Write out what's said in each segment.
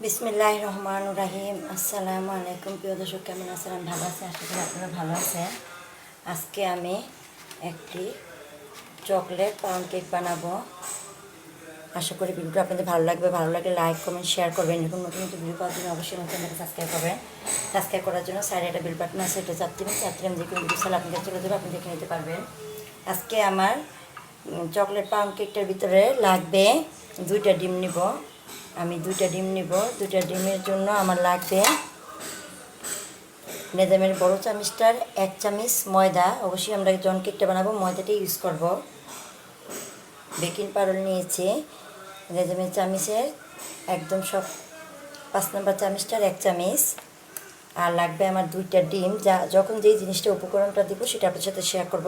বিসমিল্লাহির রহমানির রহিম। আসসালামু আলাইকুম। প্রিয় দর্শক, কেমন আছেন? আমি ভালো আছি, আশা করি আপনারা ভালো আছেন। আজকে আমি একটি চকলেট পাউন্ড কেক বানাবো। আশা করি ভিডিওটা আপনাদের ভালো লাগবে। ভালো লাগলে লাইক কমেন্ট শেয়ার করবেন। এরকম নতুন নতুন ভিডিও পাওয়ার জন্য অবশ্যই আমার চ্যানেলকে সাবস্ক্রাইব করবেন। সাবস্ক্রাইব করার জন্য সাইডে একটা বেল বাটন আছে, এটা চাপ দিবেন যে কোনো ভিডিও চাইলে আপনাদের চলে যাবে, আপনি দেখে নিতে পারবেন। আজকে আমার চকলেট পাউন্ড কেকটার ভিতরে লাগবে 2টা ডিম নিব। আমি 2টা ডিম নিব। 2টা ডিমের জন্য আমার লাগবে নেদামের বড় চামচটার 1 চামচ ময়দা। অবশ্যই আমরা যখন কেকটা বানাবো ময়দাটা ইউজ করব। বেকিং পাউডার নিয়েছি নেদামের চামচের একদম সব 5 নম্বর চামচটার 1 চামচ। আর লাগবে আমার 2টা ডিম। যখন যেই জিনিসটা উপকরণটা দিব সেটা আপনার সাথে শেয়ার করব।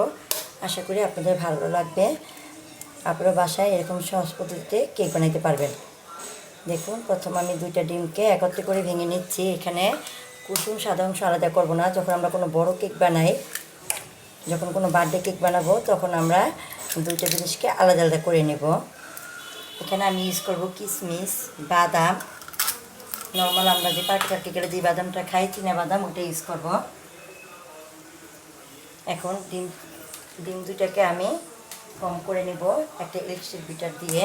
আশা করি আপনাদের ভালো লাগবে। আপনারা বাসায় এরকম সহজ পদ্ধতিতে কেক বানাইতে পারবেন। দেখুন, প্রথম আমি 2টা ডিমকে একত্রে করে ভেঙে নিচ্ছি। এখানে কুসুম সাদা অংশ আলাদা করবো না। যখন আমরা কোনো বড় কেক বানাই, যখন কোনো বার্থডে কেক বানাবো, তখন আমরা 2টা জিনিসকে আলাদা আলাদা করে নেব। এখানে আমি ইউজ করব কিশমিশ, বাদাম। নর্মাল আমরা যে পাটি কেটে দিয়ে বাদামটা খাই, চীনা বাদাম, ওটা ইউজ করব। এখন ডিম 2টাকে আমি কম করে নেব একটা ইলেকট্রিক বিটার দিয়ে।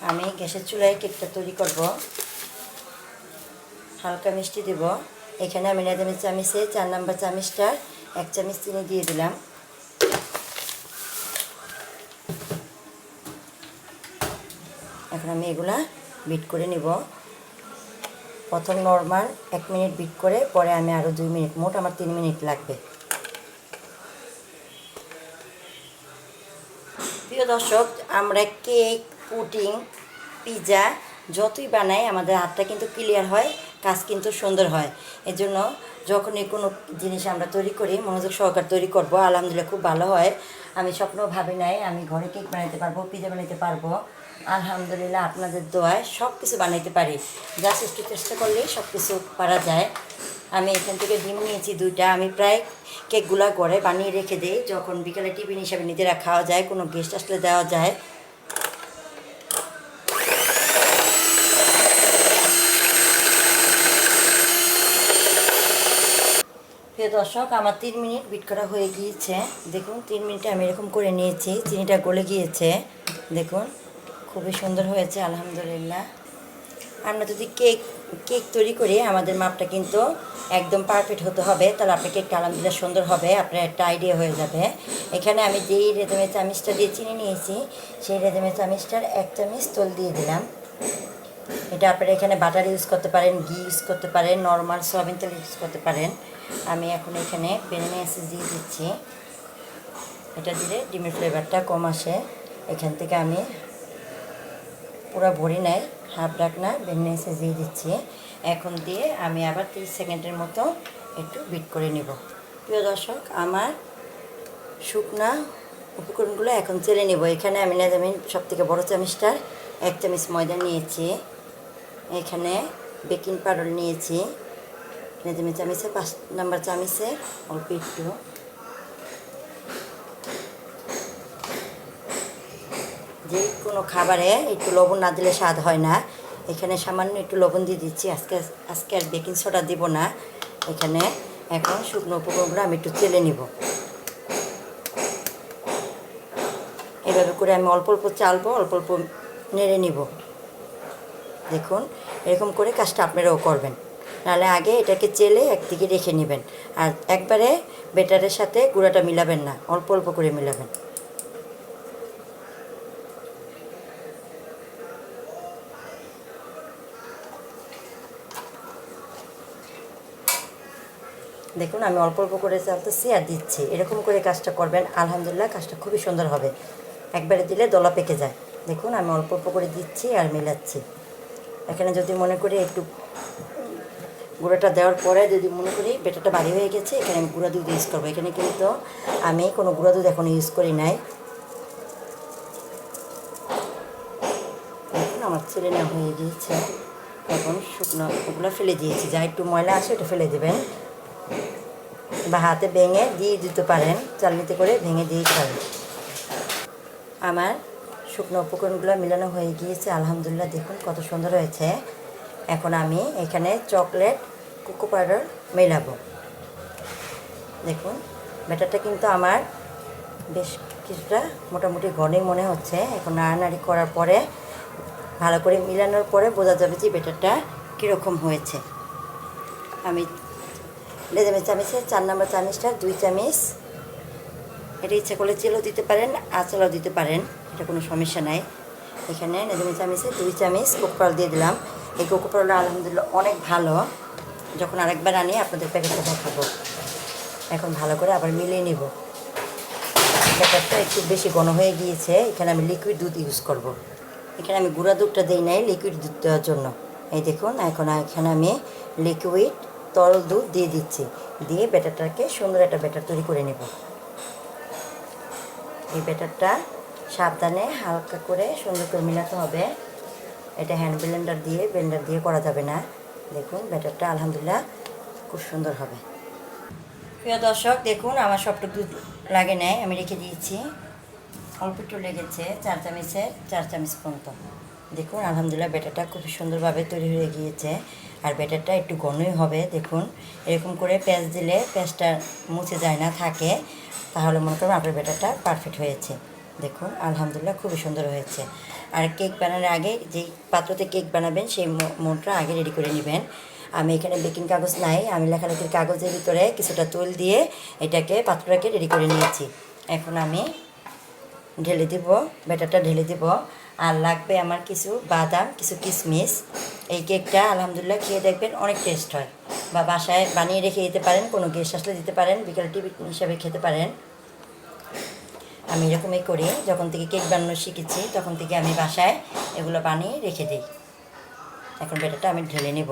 আমি গ্যাসের চুলায় কেকটা তৈরি করব। হালকা মিষ্টি দেব। এখানে আমি নেদামের চামচে 4 নম্বর চামচটার 1 চামচ চিনি দিয়ে দিলাম। এখন আমি এগুলা বিট করে নিব। প্রথম নর্মাল 1 মিনিট বিট করে, পরে আমি আরও 2 মিনিট, মোট আমার 3 মিনিট লাগবে। প্রিয় দর্শক, আমরা কেক, পুডিং, পিৎজা যতই বানাই আমাদের হাতটা কিন্তু ক্লিয়ার হয়, কাজ কিন্তু সুন্দর হয়। এজন্য যখনই কোনো জিনিস আমরা তৈরি করি মনোযোগ সহকারে তৈরি করব। আলহামদুলিল্লাহ খুব ভালো হয়। আমি স্বপ্ন ভাবি নাই আমি ঘরে কেক বানাইতে পারবো, পিৎজা বানাইতে পারবো। আলহামদুলিল্লাহ আপনাদের দোয়ায় সব কিছু বানাইতে পারি। জাস্ট একটু চেষ্টা করলেই সব কিছু পারা যায়। আমি এখান থেকে ডিম নিয়েছি 2টা। আমি প্রায় কেকগুলা ঘরে বানিয়ে রেখে দিই, যখন বিকেলে টিফিন হিসাবে নিজেরা খাওয়া যায়, কোনো গেস্ট আসলে দেওয়া যায়। প্রিয় দর্শক, আমার 3 মিনিট বিট করা হয়ে গিয়েছে। দেখুন, 3 মিনিটে আমি এরকম করে নিয়েছি। চিনিটা গলে গিয়েছে। দেখুন, খুবই সুন্দর হয়েছে আলহামদুলিল্লাহ। আমরা যদি কেক তৈরি করি আমাদের মাপটা কিন্তু একদম পারফেক্ট হতে হবে, তাহলে আপনার কেকটা আলহামদুলিল্লাহ সুন্দর হবে। আপনার একটা আইডিয়া হয়ে যাবে। এখানে আমি যেই রেদমের চামচটা দিয়ে চিনি নিয়েছি, সেই রেদমের চামচটার 1 চামচ তেল দিয়ে দিলাম। এটা আপনারা এখানে বাটার ইউজ করতে পারেন, ঘি ইউজ করতে পারেন, নর্মাল সয়াবিন তেল ইউজ করতে পারেন। আমি এখন এখানে ভ্যানিলা এসেন্স দিয়ে দিচ্ছি। এটা দিলে ডিমের ফ্লেভারটা কম আসে। এখান থেকে আমি পুরো ভরি নাই, হাফ ঢাকনা ভ্যানিলা এসেন্স দিয়ে দিচ্ছি। এখন দিয়ে আমি আবার 30 সেকেন্ডের মতো একটু বিট করে নেব। প্রিয় দর্শক, আমার শুকনা উপকরণগুলো এখন চেলে নেব। এখানে আমি নেদামের সবথেকে বড় চামচটার 1 চামচ ময়দা নিয়েছি। এখানে বেকিং পাউডার নিয়েছি নেদামের চামচে 5 নম্বর চামচে অল্প একটু। যে কোনো খাবারে একটু লবণ না দিলে স্বাদ হয় না। এখানে সামান্য একটু লবণ দিয়ে দিচ্ছি। আজকে আর বেকিং সোডা দিব না। এখানে এখন শুকনো উপকরণগুলো আমি একটু চেলে নিব। এভাবে করে আমি অল্প অল্প চালবো, অল্প অল্প নেড়ে নিব। দেখুন, এরকম করে কাজটা আপনারাও করবেন। নাহলে আগে এটাকে চেলে একদিকে রেখে নেবেন। আর একবারে বেটারের সাথে গুঁড়াটা মিলাবেন না, অল্প অল্প করে মিলাবেন। দেখুন, আমি অল্প অল্প করে চালতেছি আর দিচ্ছি। এরকম করে কাজটা করবেন, আলহামদুলিল্লাহ কাজটা খুবই সুন্দর হবে। একবারে দিলে দলা পেকে যায়। দেখুন, আমি অল্প অল্প করে দিচ্ছি আর মেলাচ্ছি। এখানে যদি মনে করি একটু গুঁড়োটা দেওয়ার পরে যদি মনে করি বেটারটা ভারী হয়ে গেছে, এখানে আমি গুঁড়া দুধ ইউজ করবো। এখানে কিন্তু আমি কোনো গুঁড়া দুধ এখন ইউজ করি নাই। দেখুন, আমার ছেলে নেওয়া হয়ে গিয়েছে। এখন শুকনো ওগুলো ফেলে দিয়েছি, যা একটু ময়লা আসে ওটা ফেলে দেবেন। বা হাতে ভেঙে দিয়ে দিতে পারেন, চালনিতে করে ভেঙে দিয়ে খাবেন। আমার শুকনো উপকরণগুলো মিলানো হয়ে গিয়েছে, আলহামদুলিল্লাহ দেখুন কত সুন্দর হয়েছে। এখন আমি এখানে চকলেট কোকো পাউডার মেলাবো। দেখুন ব্যাটারটা কিন্তু আমার বেশ কিছুটা মোটামুটি ঘনই মনে হচ্ছে। এখন নাড়ানাড়ি করার পরে ভালো করে মিলানোর পরে বোঝা যাবে যে ব্যাটারটা কীরকম হয়েছে। আমি লেজামের চামিচে 4 নম্বর চামিচটা 2 চামিচ, এটা ইচ্ছা করলে চেলেও দিতে পারেন, আঁচলাও দিতে পারেন, এটা কোনো সমস্যা নাই। এখানে লেজামের চামিচে 2 চামিচ কোকো পাউডার দিয়ে দিলাম। এই কোকো পাউডারটা আলহামদুলিল্লাহ অনেক ভালো, যখন আরেকবার আনি আপনাদের প্যাকেটটা দেখাবো। এখন ভালো করে আবার মিলিয়ে নিব। ব্যাটারটা একটু বেশি ঘন হয়ে গিয়েছে, এখানে আমি লিকুইড দুধ ইউজ করব। এখানে আমি গুঁড়া দুধটা দিই নাই লিকুইড দুধ দেওয়ার জন্য। এই দেখুন এখন এখানে আমি লিকুইড তরল দুধ দিয়ে দিচ্ছি, দিয়ে ব্যাটারটাকে সুন্দর একটা ব্যাটার তৈরি করে নেব। এই ব্যাটারটা সাবধানে হালকা করে সুন্দর করে মিলাতে হবে। এটা হ্যান্ড ব্লেন্ডার দিয়ে করা যাবে না। দেখুন ব্যাটারটা আলহামদুলিল্লাহ খুব সুন্দর হবে। প্রিয় দর্শক দেখুন আমার সবটা দুধ লাগে নাই, আমি রেখে দিয়েছি, অল্প একটু লেগেছে 4 চামচের 4 চামচ পর্যন্ত। দেখুন আলহামদুলিল্লাহ ব্যাটারটা খুব সুন্দরভাবে তৈরি হয়ে গিয়েছে। আর ব্যাটারটা একটু ঘনই হবে। দেখুন এরকম করে পেঁয়াজ দিলে পেঁয়াজটা মুছে যায় না, থাকে, তাহলে মনে করুন আপনার ব্যাটারটা পারফেক্ট হয়েছে। দেখুন আলহামদুলিল্লাহ খুবই সুন্দর হয়েছে। আর কেক বানানোর আগে যেই পাত্রতে কেক বানাবেন সেই মোলটা আগে রেডি করে নেবেন। আমি এখানে বেকিং কাগজ নাই, আমি লেখালেখির কাগজের ভিতরে কিছুটা তেল দিয়ে এটাকে পাত্রটাকে রেডি করে নিয়েছি। এখন আমি ঢেলে দিব, ব্যাটারটা ঢেলে দিব। আর লাগবে আমার কিছু বাদাম, কিছু কিশমিশ। এই কেকটা আলহামদুলিল্লাহ খেয়ে দেখবেন অনেক টেস্ট হয়, বা বাসায় বানিয়ে রেখে দিতে পারেন, কোনো গেস্ট আসলে দিতে পারেন, বিকেল টিফিন হিসাবে খেতে পারেন। আমি এরকমই করি, যখন থেকে কেক বানানো শিখেছি তখন থেকে আমি বাসায় এগুলো বানিয়ে রেখে দিই। এখন ব্যাটারটা আমি ঢেলে নেব।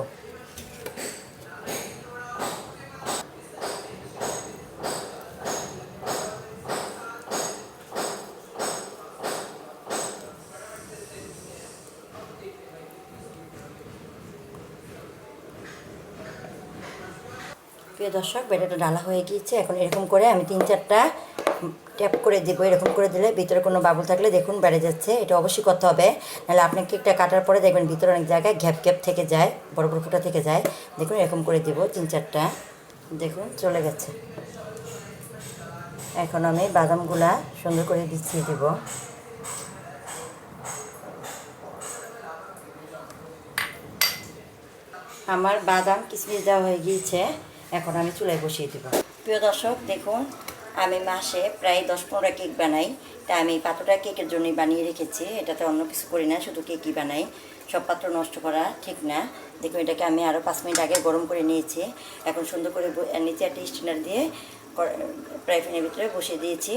প্রিয় দর্শক ব্যাটারটা ডালা হয়ে গিয়েছে। এখন এরকম করে আমি 3-4টা ট্যাপ করে দেবো। এরকম করে দিলে ভিতরে কোনো বাবুল থাকলে দেখুন বেড়ে যাচ্ছে, এটা অবশ্যই করতে হবে, নাহলে আপনি কেকটা কাটার পরে দেখবেন ভিতরে অনেক জায়গায় গ্যাপ গ্যাপ থেকে যায়, বড় বড় ফুটা থেকে যায়। দেখুন এরকম করে দেবো 3-4টা, দেখুন চলে গেছে। এখন আমি বাদামগুলা সুন্দর করে বিছিয়ে দেব। আমার বাদাম কিশমিশ দেওয়া হয়ে গিয়েছে, এখন আমি চুলায় বসিয়ে দেব। প্রিয় দর্শক দেখুন আমি মাসে প্রায় 10-15টা কেক বানাই, তা আমি পাত্রটা কেকের জন্যই বানিয়ে রেখেছি, এটাতে অন্য কিছু করি না, শুধু কেকই বানাই। সব পাত্র নষ্ট করা ঠিক না। দেখুন এটাকে আমি আরও 5 মিনিট আগে গরম করে নিয়েছি। এখন সুন্দর করে নিচে একটা স্ট্যান্ডার দিয়ে ফ্রাই প্যানের ভিতরে বসিয়ে দিয়েছি।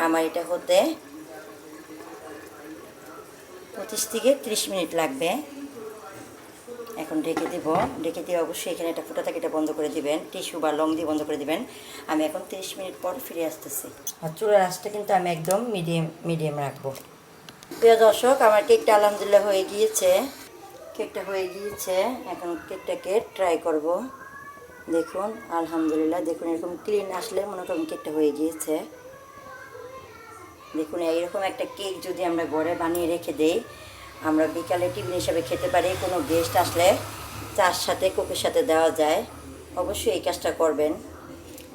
আমার এটা হতে 25 থেকে 30 মিনিট লাগবে। এখন ঢেকে দিব, ঢেকে দিয়ে অবশ্যই এখানে একটা ফুটা থাকে, এটা বন্ধ করে দিবেন, টিস্যু বা লং দিয়ে বন্ধ করে দিবেন। আমি এখন 30 মিনিট পর ফিরে আসতেছি। আর চুলার আঁচটা কিন্তু আমি একদম মিডিয়াম রাখবো। প্রিয় দর্শক আমার কেকটা আলহামদুলিল্লাহ হয়ে গিয়েছে, কেকটা হয়ে গিয়েছে। এখন কেকটাকে ট্রাই করব। দেখুন আলহামদুলিল্লাহ, দেখুন এরকম ক্লিন আসলে মনে করুন কেকটা হয়ে গিয়েছে। দেখুন এইরকম একটা কেক যদি আমরা ঘরে বানিয়ে রেখে দেই, আমরা বিকালে টিফিন হিসাবে খেতে পারি, কোনো গেস্ট আসলে চার সাথে কোকের সাথে দেওয়া যায়। অবশ্যই এই কাজটা করবেন।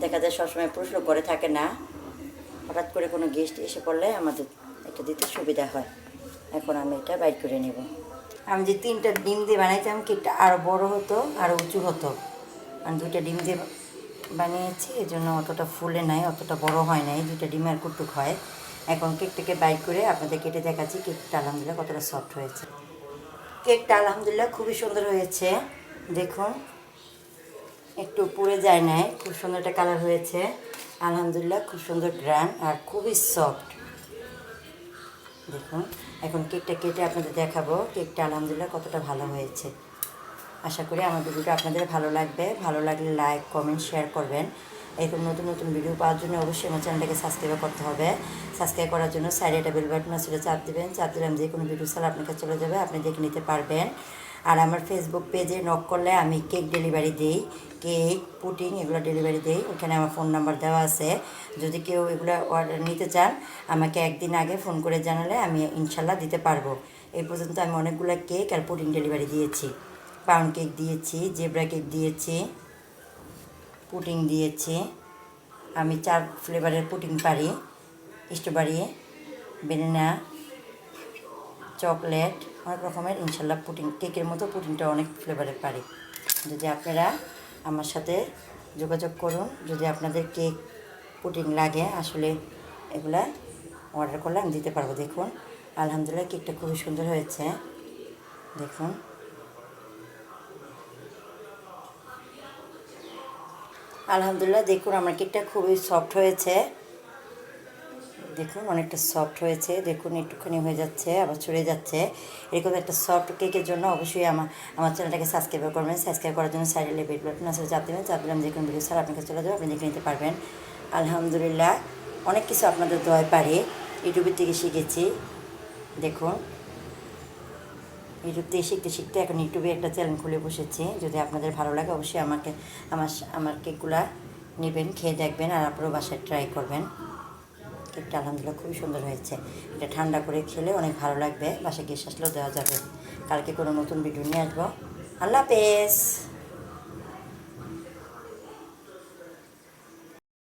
দেখা যায় সবসময় পুরুষ লোক ঘরে থাকে না, হঠাৎ করে কোনো গেস্ট এসে পড়লে আমাদের এটা দিতে সুবিধা হয়। এখন আমি এটা বাইর করে নেব। আমি যে 3টা ডিম দিয়ে বানাইতাম কেকটা আরও বড় হতো, আরও উঁচু হতো। আমি 2টা ডিম দিয়ে বানিয়েছি, এই জন্য অতটা ফুলে নাই, অতটা বড় হয় নাই, 2টা ডিমের কুটুক হয়। এখন কেকটাকে বাইর করে আপনাদের কেটে দেখাচ্ছি কেকটা আলহামদুলিল্লাহ কতটা সফট হয়েছে। কেকটা আলহামদুলিল্লাহ খুবই সুন্দর হয়েছে। দেখুন একটু পুড়ে যায় নাই, খুব সুন্দর একটা কালার হয়েছে। আলহামদুলিল্লাহ খুব সুন্দর গ্রান আর খুবই সফট। দেখুন এখন কেকটা কেটে আপনাদের দেখাবো কেকটা আলহামদুলিল্লাহ কতটা ভালো হয়েছে। আশা করি আমার ভিডিওটা আপনাদের ভালো লাগবে। ভালো লাগলে লাইক, কমেন্ট, শেয়ার করবেন। এরকম নতুন নতুন ভিডিও পাওয়ার জন্য অবশ্যই আমার চ্যানেলটাকে সাবস্ক্রাইব করতে হবে। সাবস্ক্রাইব করার জন্য সাইডে একটা বেল বাটন আছে, চাপ দেবেন। চাপ দিলে আমি যে কোনো ভিডিও ছাড়া আপনার কাছে চলে যাবে, আপনি দেখে নিতে পারবেন। আর আমার ফেসবুক পেজে নক করলে আমি কেক ডেলিভারি দিই, কেক পুডিং এগুলো ডেলিভারি দিই। ওখানে আমার ফোন নাম্বার দেওয়া আছে। যদি কেউ এগুলো অর্ডার নিতে চান আমাকে একদিন আগে ফোন করে জানালে আমি ইনশাল্লাহ দিতে পারবো। এই পর্যন্ত আমি অনেকগুলো কেক আর পুডিং ডেলিভারি দিয়েছি। পাউন্ড কেক দিয়েছি, জেব্রা কেক দিয়েছি, পুডিং দিয়েছি। আমি 4 ফ্লেভারের পুডিং পারি, স্ট্রবেরি, ভ্যানিলা, চকলেট, অনেক রকমের ইনশাল্লাহ পুডিং, কেকের মতো পুডিংটা অনেক ফ্লেভারের পারি। যদি আপনারা আমার সাথে যোগাযোগ করুন, যদি আপনাদের কেক পুডিং লাগে, আসলে এগুলা অর্ডার করলে আমি দিতে পারবো। দেখুন আলহামদুলিল্লাহ কেকটা খুবই সুন্দর হয়েছে। দেখুন আলহামদুলিল্লাহ, দেখুন আমার কেকটা খুবই সফট হয়েছে। দেখুন অনেকটা সফট হয়েছে, দেখুন একটুখানি হয়ে যাচ্ছে আবার ছড়িয়ে যাচ্ছে। এরকম একটা সফট কেকের জন্য অবশ্যই আমার চ্যানেলটাকে সাবস্ক্রাইব করবেন। সাবস্ক্রাইব করার জন্য সাইডে বেল বাটন আছে, চাপ দেবেন। চাপ দিলাম যে কোনো ভিডিও ছাড়া আপনার কাছে চলে যাবে, আপনি দেখে নিতে পারবেন। আলহামদুলিল্লাহ অনেক কিছু আপনাদের দোয়ায় পারি, ইউটিউবের থেকে শিখেছি। দেখুন ইউটিউব থেকে শিখতে শিখতে এখন ইউটিউবে একটা চ্যানেল খুলে বসেছি। যদি আপনাদের ভালো লাগে অবশ্যই আমার কেকগুলা নেবেন, খেয়ে দেখবেন, আর আপনারাও বাসায় ট্রাই করবেন। কেকটা আলহামদুলিল্লাহ খুবই সুন্দর হয়েছে। এটা ঠান্ডা করে খেলে অনেক ভালো লাগবে, বাসায় গেস্ট আসলেও দেওয়া যাবে। কালকে কোনো নতুন ভিডিও নিয়ে আসবো। আল্লাহ হাফেজ।